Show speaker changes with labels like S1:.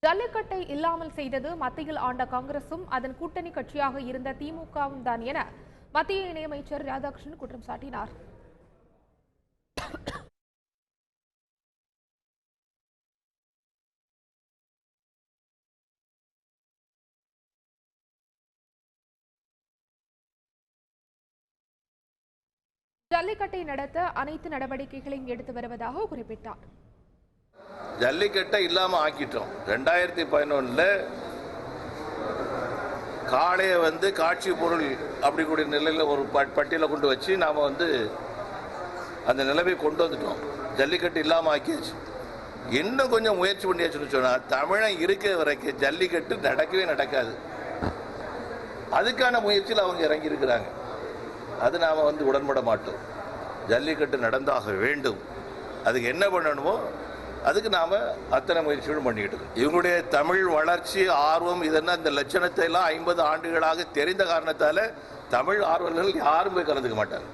S1: ஜல்லிக்கட்டை இல்லாமல் செய்தது மத்தியில் ஆண்ட காங்கிரசும் அதன் கூட்டணி கட்சியாக இருந்த திமுகவும் தான் என மத்திய இணையமைச்சர் ராதாகிருஷ்ணன் குற்றம் சாட்டினார். ஜல்லிக்கட்டை நடத்த அனைத்து நடவடிக்கைகளையும் எடுத்து வருவதாக குறிப்பிட்டார்.
S2: ஜல்லிக்கட்டை இல்லாம ஆக்கிட்டோம். 2011 காளையை காட்சி பொருள் அப்படி கூடிய நிலையில் ஒரு பட்டியலை கொண்டு வச்சு நாம அந்த நிலைமை கொண்டு வந்துட்டோம். ஜல்லிக்கட்டு இல்லாம ஆக்கியாச்சு. இன்னும் கொஞ்சம் முயற்சி பண்ணியாச்சுன்னு சொன்னா தமிழன் இருக்கிற வரைக்கும் ஜல்லிக்கட்டு நடக்கவே நடக்காது. அதுக்கான முயற்சியில் அவங்க இறங்கி இருக்கிறாங்க. அது நாம உடன்பட மாட்டோம். ஜல்லிக்கட்டு நடந்தாக வேண்டும். அதுக்கு என்ன பண்ணணுமோ அதுக்கு நாம அத்தனை முயற்சிகளும் பண்ணிக்கிட்டு இருக்கோம். இவங்களுடைய தமிழ் வளர்ச்சி ஆர்வம் இதெல்லாம் இந்த லட்சணத்தை எல்லாம் 50 ஆண்டுகளாக தெரிந்த காரணத்தால தமிழ் ஆர்வலர்கள் யாரும் போய் கலந்துக்க மாட்டாங்க.